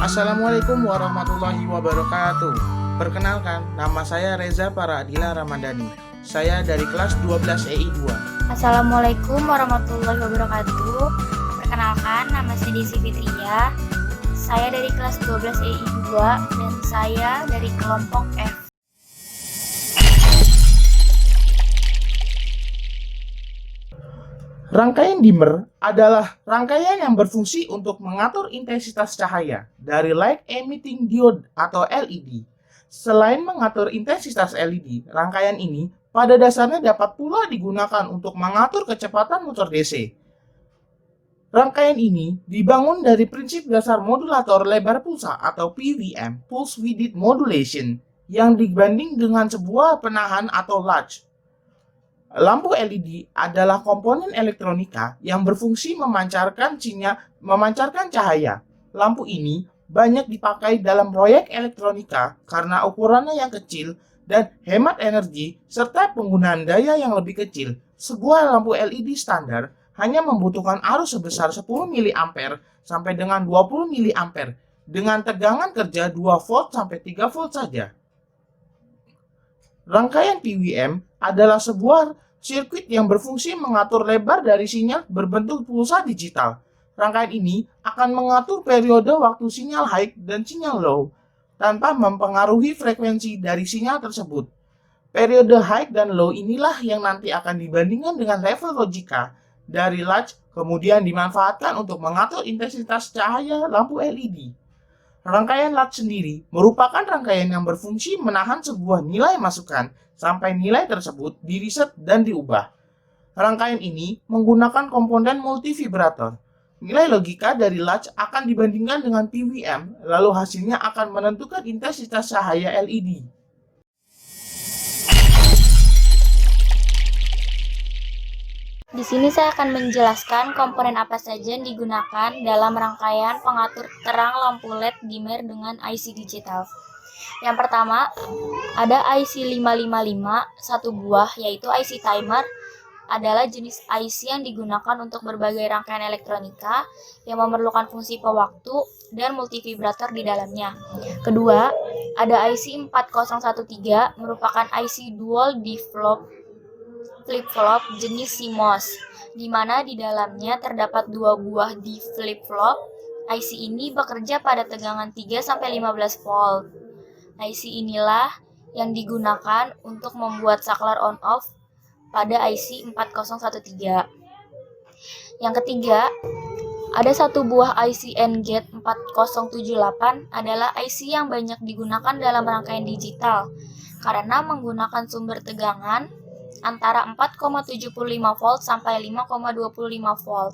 Assalamualaikum warahmatullahi wabarakatuh. Perkenalkan, nama saya Reza Paradila Ramadhani. Saya dari kelas 12 EI 2. Assalamualaikum warahmatullahi wabarakatuh. Perkenalkan, nama saya Desi Fitria. Saya dari kelas 12 EI 2 dan saya dari kelompok F. Rangkaian dimmer adalah rangkaian yang berfungsi untuk mengatur intensitas cahaya dari light emitting diode atau LED. Selain mengatur intensitas LED, rangkaian ini pada dasarnya dapat pula digunakan untuk mengatur kecepatan motor DC. Rangkaian ini dibangun dari prinsip dasar modulator lebar pulsa atau PWM, Pulse Width Modulation, yang dibanding dengan sebuah penahan atau latch. Lampu LED adalah komponen elektronika yang berfungsi memancarkan cahaya. Lampu ini banyak dipakai dalam proyek elektronika karena ukurannya yang kecil dan hemat energi serta penggunaan daya yang lebih kecil. Sebuah lampu LED standar hanya membutuhkan arus sebesar 10 mA sampai dengan 20 mA dengan tegangan kerja 2 volt sampai 3 volt saja. Rangkaian PWM adalah sebuah sirkuit yang berfungsi mengatur lebar dari sinyal berbentuk pulsa digital. Rangkaian ini akan mengatur periode waktu sinyal high dan sinyal low tanpa mempengaruhi frekuensi dari sinyal tersebut. Periode high dan low inilah yang nanti akan dibandingkan dengan level logika dari latch, kemudian dimanfaatkan untuk mengatur intensitas cahaya lampu LED. Rangkaian latch sendiri merupakan rangkaian yang berfungsi menahan sebuah nilai masukan sampai nilai tersebut diriset dan diubah. Rangkaian ini menggunakan komponen multivibrator. Nilai logika dari latch akan dibandingkan dengan PWM, lalu hasilnya akan menentukan intensitas cahaya LED. Di sini saya akan menjelaskan komponen apa saja yang digunakan dalam rangkaian pengatur terang lampu LED dimmer dengan IC digital. Yang pertama, ada IC 555, satu buah, yaitu IC timer, adalah jenis IC yang digunakan untuk berbagai rangkaian elektronika yang memerlukan fungsi pewaktu dan multivibrator di dalamnya. Kedua, ada IC 4013, merupakan IC dual flip-flop jenis CMOS, di mana di dalamnya terdapat dua buah di flip-flop. IC ini bekerja pada tegangan 3-15 volt. IC inilah yang digunakan untuk membuat saklar on-off pada IC 4013. Yang ketiga, ada satu buah IC N-Gate 4078 adalah IC yang banyak digunakan dalam rangkaian digital karena menggunakan sumber tegangan antara 4,75 volt sampai 5,25 volt.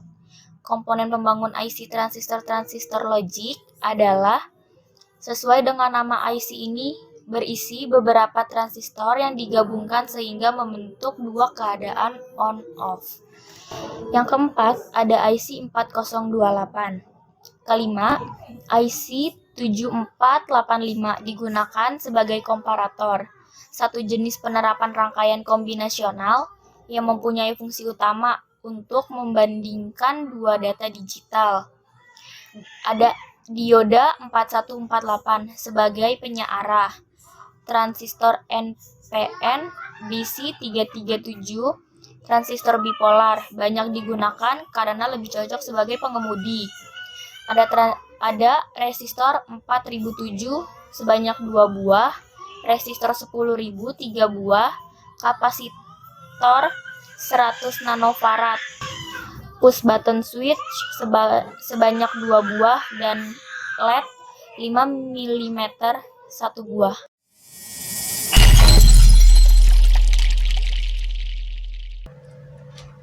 Komponen pembangun IC transistor logic adalah sesuai dengan nama IC ini berisi beberapa transistor yang digabungkan sehingga membentuk dua keadaan on-off. Yang keempat, ada IC 4028. Kelima, IC 7485 digunakan sebagai komparator, satu jenis penerapan rangkaian kombinasional yang mempunyai fungsi utama untuk membandingkan dua data digital. Ada dioda 4148 sebagai penyearah, transistor NPN BC337, transistor bipolar banyak digunakan karena lebih cocok sebagai pengemudi. Ada resistor 4007 sebanyak 2 buah, resistor 10.000 3 buah, kapasitor 100 nanofarad, push button switch sebanyak 2 buah, dan LED 5 mm 1 buah.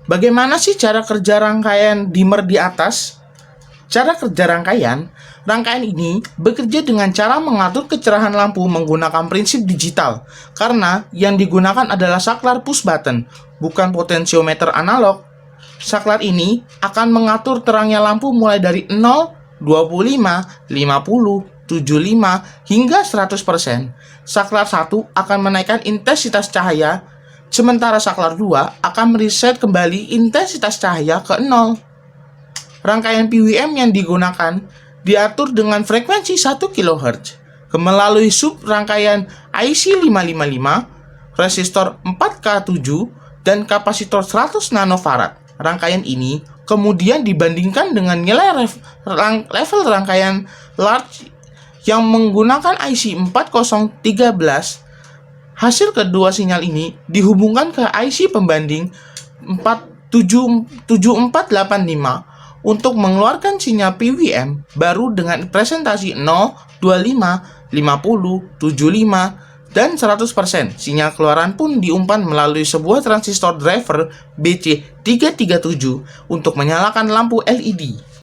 Bagaimana sih cara kerja rangkaian dimmer di atas? Cara kerja rangkaian ini bekerja dengan cara mengatur kecerahan lampu menggunakan prinsip digital karena yang digunakan adalah saklar push button, bukan potensiometer analog. Saklar ini akan mengatur terangnya lampu mulai dari 0, 25, 50, 75, hingga 100%. Saklar 1 akan menaikkan intensitas cahaya, sementara saklar 2 akan mereset kembali intensitas cahaya ke 0. Rangkaian PWM yang digunakan diatur dengan frekuensi 1 kHz melalui sub rangkaian IC555, resistor 4K7, dan kapasitor 100 nanofarad. Rangkaian ini kemudian dibandingkan dengan nilai level rangkaian large yang menggunakan IC4013. Hasil kedua sinyal ini dihubungkan ke IC pembanding 7485 untuk mengeluarkan sinyal PWM baru dengan presentasi 0, 25, 50, 75, dan 100%. Sinyal keluaran pun diumpan melalui sebuah transistor driver BC337 untuk menyalakan lampu LED.